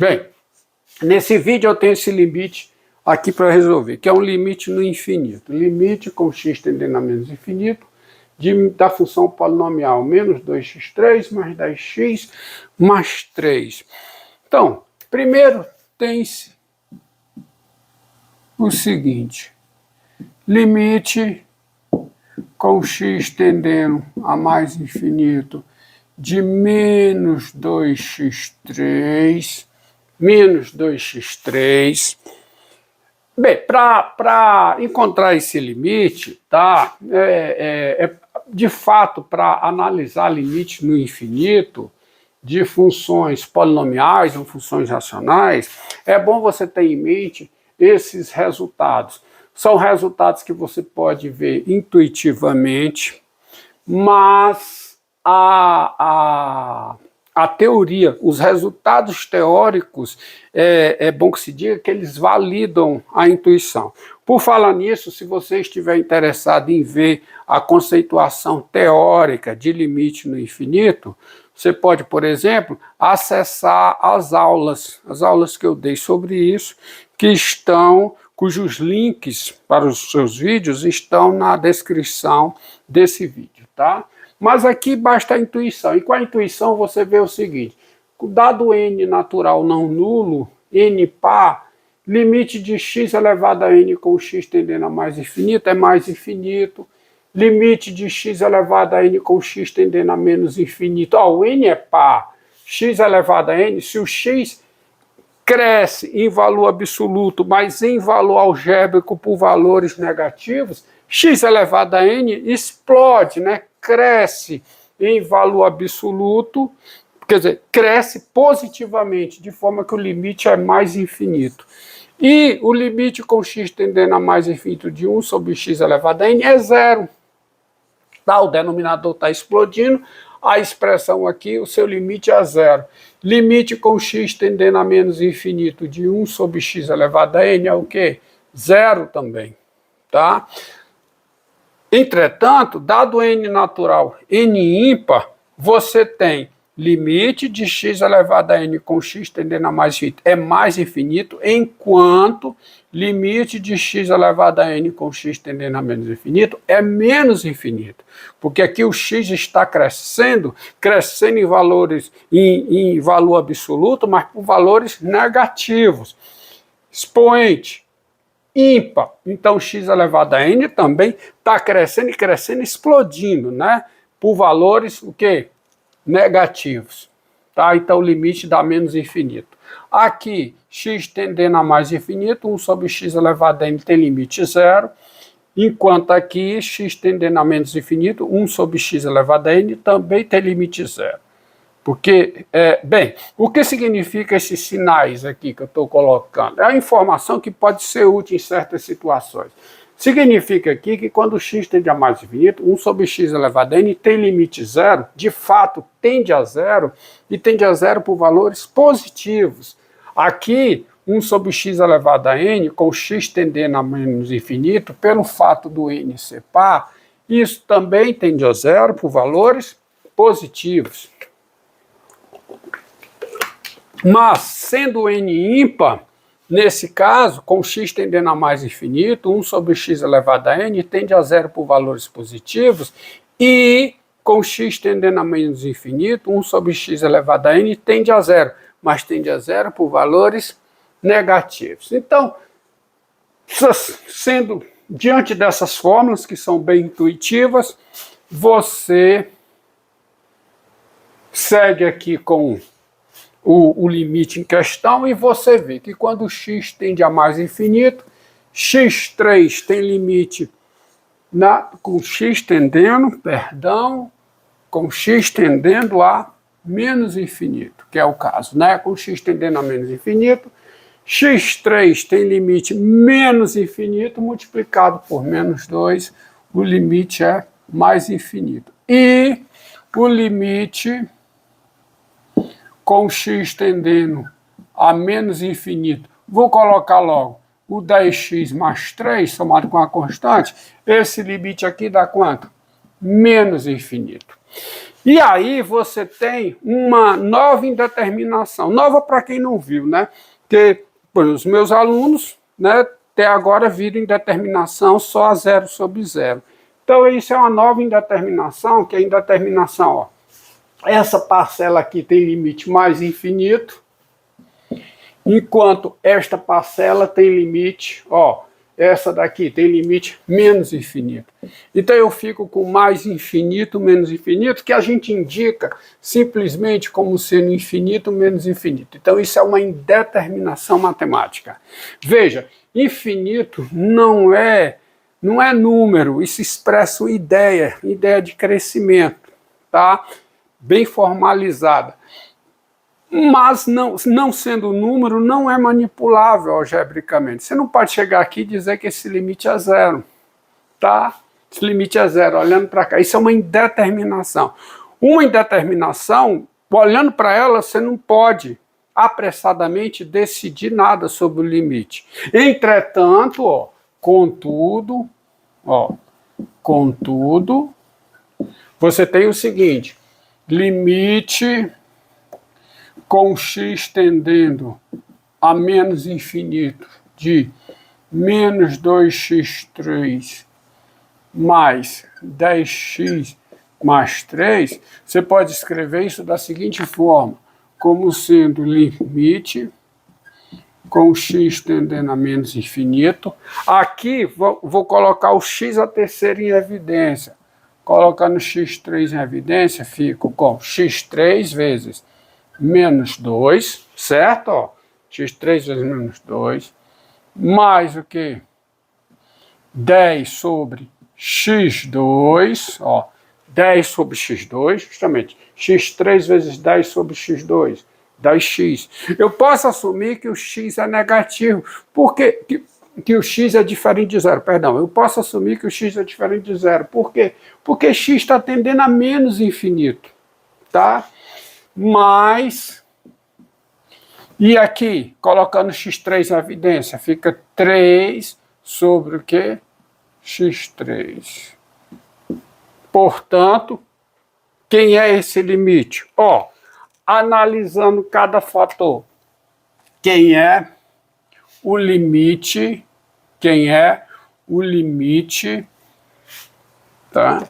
Bem, nesse vídeo eu tenho esse limite aqui para resolver, que é um limite no infinito. Limite com x tendendo a menos infinito da função polinomial menos 2x3 mais 10x mais 3. Então, primeiro tem-se o seguinte, limite com x tendendo a mais infinito de menos 2x3, menos 2x3. Bem, para encontrar esse limite, tá? De fato, para analisar limite no infinito de funções polinomiais ou funções racionais, é bom você ter em mente esses resultados. São resultados que você pode ver intuitivamente, mas a teoria, os resultados teóricos, é bom que se diga que eles validam a intuição. Por falar nisso, se você estiver interessado em ver a conceituação teórica de limite no infinito, você pode, por exemplo, acessar as aulas que eu dei sobre isso, cujos links para os seus vídeos estão na descrição desse vídeo, tá? Mas aqui basta a intuição. E com a intuição você vê o seguinte, dado n natural não nulo, n par, limite de x elevado a n com x tendendo a mais infinito é mais infinito. Limite de x elevado a n com x tendendo a menos infinito. O n é par. X elevado a n, se o x cresce em valor absoluto, mas em valor algébrico por valores negativos, x elevado a n explode, né? Cresce em valor absoluto, quer dizer, cresce positivamente, de forma que o limite é mais infinito. E o limite com x tendendo a mais infinito de 1 sobre x elevado a n é zero. Tá? O denominador está explodindo, a expressão aqui, o seu limite é zero. Limite com x tendendo a menos infinito de 1 sobre x elevado a n é o quê? Zero também. Tá? Entretanto, dado n natural n ímpar, você tem limite de x elevado a n com x tendendo a mais infinito é mais infinito, enquanto limite de x elevado a n com x tendendo a menos infinito é menos infinito. Porque aqui o x está crescendo em valores, em valor absoluto, mas por valores negativos. Expoente ímpar, então x elevado a n também está crescendo e crescendo, explodindo, né? Por valores, o quê? Negativos, tá? Então o limite dá menos infinito. Aqui, x tendendo a mais infinito, 1 sobre x elevado a n tem limite zero, enquanto aqui, x tendendo a menos infinito, 1 sobre x elevado a n também tem limite zero. Porque, bem, o que significa esses sinais aqui que eu estou colocando? É a informação que pode ser útil em certas situações. Significa aqui que quando x tende a mais infinito, 1 sobre x elevado a n tem limite zero, de fato tende a zero, e tende a zero por valores positivos. Aqui, 1 sobre x elevado a n, com x tendendo a menos infinito, pelo fato do n ser par, isso também tende a zero por valores positivos. Mas, sendo n ímpar, nesse caso, com x tendendo a mais infinito, 1 sobre x elevado a n tende a zero por valores positivos, e com x tendendo a menos infinito, 1 sobre x elevado a n tende a zero, mas tende a zero por valores negativos. Então, sendo diante dessas fórmulas, que são bem intuitivas, você segue aqui com o limite em questão e você vê que quando x tende a mais infinito, x3 tem limite com x tendendo a menos infinito, que é o caso, né? Com x tendendo a menos infinito, x3 tem limite menos infinito multiplicado por menos 2, o limite é mais infinito. E o limite com x tendendo a menos infinito, vou colocar logo o 10x mais 3, somado com a constante, esse limite aqui dá quanto? Menos infinito. E aí você tem uma nova indeterminação. Nova para quem não viu, né? Porque os meus alunos, né, até agora viram indeterminação só a 0 sobre 0. Então isso é uma nova indeterminação, que é a indeterminação, ó. Essa parcela aqui tem limite mais infinito, enquanto esta parcela tem limite, ó, essa daqui tem limite menos infinito. Então eu fico com mais infinito, menos infinito, que a gente indica simplesmente como sendo infinito, menos infinito. Então isso é uma indeterminação matemática. Veja, infinito não é número, isso expressa uma ideia de crescimento, tá? Bem formalizada. Mas não sendo número, não é manipulável algebricamente. Você não pode chegar aqui e dizer que esse limite é 0, tá? Esse limite é 0, olhando para cá. Isso é uma indeterminação. Uma indeterminação, olhando para ela, você não pode apressadamente decidir nada sobre o limite. Entretanto, contudo, você tem o seguinte: limite com x tendendo a menos infinito de menos 2x3 mais 10x mais 3, você pode escrever isso da seguinte forma, como sendo limite com x tendendo a menos infinito. Aqui vou colocar o x a terceira em evidência. Colocando x3 em evidência, fico com x3 vezes menos 2, certo? Ó, x3 vezes menos 2, mais o que? 10 sobre x2, ó, 10 sobre x2, justamente, x3 vezes 10 sobre x2, 10x. Eu posso assumir que o x é negativo, porque que o x é diferente de zero, perdão, eu posso assumir que o x é diferente de zero, por quê? Porque x está tendendo a menos infinito, tá? Mas, e aqui, colocando x3 em evidência, fica 3 sobre o quê? x3. Portanto, quem é esse limite? Ó, analisando cada fator, quem é o limite, tá?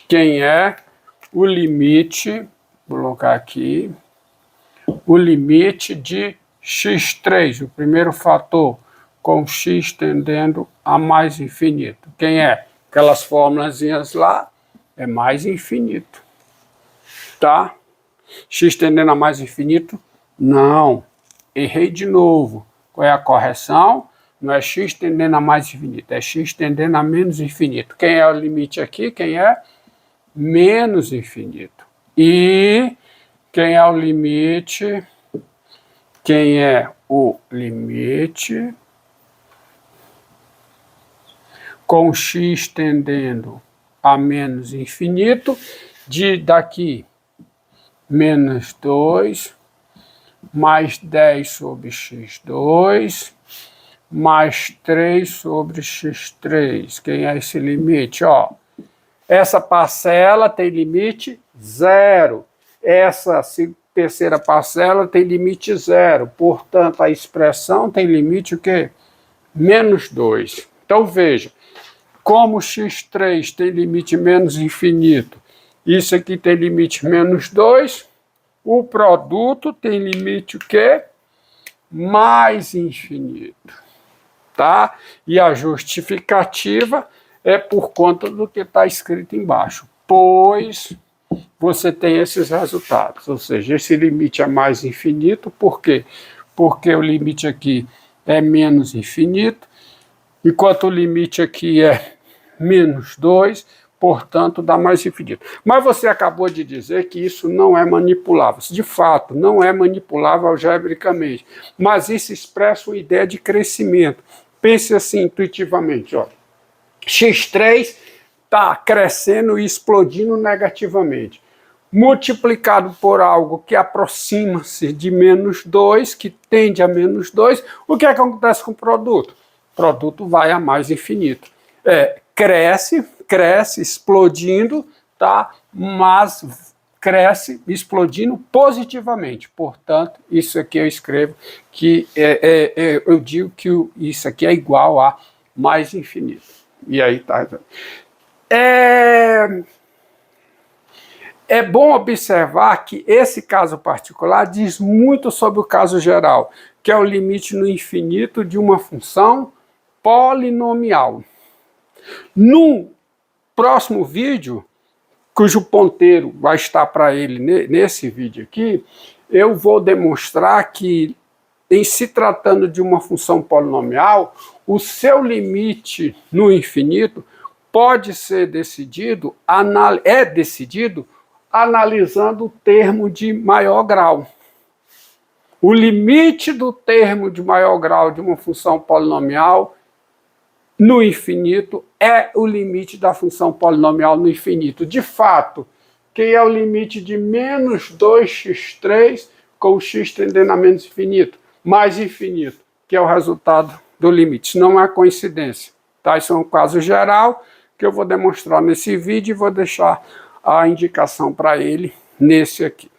Quem é o limite, vou colocar aqui, o limite de x3, o primeiro fator, com x tendendo a mais infinito. Quem é? Aquelas formulazinhas lá, é mais infinito, tá? X tendendo a mais infinito? Não, errei de novo. Qual é a correção? Não é x tendendo a mais infinito, é x tendendo a menos infinito. Quem é o limite aqui? Quem é? Menos infinito. E quem é o limite? Quem é o limite com x tendendo a menos infinito de daqui menos 2 mais 10 sobre x2 mais 3 sobre x3. Quem é esse limite? Ó, essa parcela tem limite 0. Essa terceira parcela tem limite 0. Portanto, a expressão tem limite o quê? Menos 2. Então, veja, como x3 tem limite menos infinito, isso aqui tem limite menos 2, o produto tem limite o quê? Mais infinito. Tá? E a justificativa é por conta do que está escrito embaixo, pois você tem esses resultados, ou seja, esse limite é mais infinito, por quê? Porque o limite aqui é menos infinito, enquanto o limite aqui é menos 2, portanto dá mais infinito. Mas você acabou de dizer que isso não é manipulável. De fato, não é manipulável algebricamente, mas isso expressa uma ideia de crescimento. Pense assim intuitivamente, ó. x3 está crescendo e explodindo negativamente. Multiplicado por algo que aproxima-se de menos 2, que tende a menos 2, o que é que acontece com o produto? produto vai a mais infinito. Cresce explodindo, tá? Mas cresce explodindo positivamente. Portanto, isso aqui eu escrevo que eu digo que isso aqui é igual a mais infinito. E aí tá. É bom observar que esse caso particular diz muito sobre o caso geral, que é o limite no infinito de uma função polinomial. No próximo vídeo, cujo ponteiro vai estar para ele nesse vídeo aqui, eu vou demonstrar que, em se tratando de uma função polinomial, o seu limite no infinito pode ser decidido analisando o termo de maior grau. O limite do termo de maior grau de uma função polinomial no infinito é o limite da função polinomial no infinito. De fato, que é o limite de menos 2x3 com o x tendendo a menos infinito, mais infinito, que é o resultado do limite. Isso não é coincidência. Tá? Isso é um caso geral que eu vou demonstrar nesse vídeo e vou deixar a indicação para ele nesse aqui.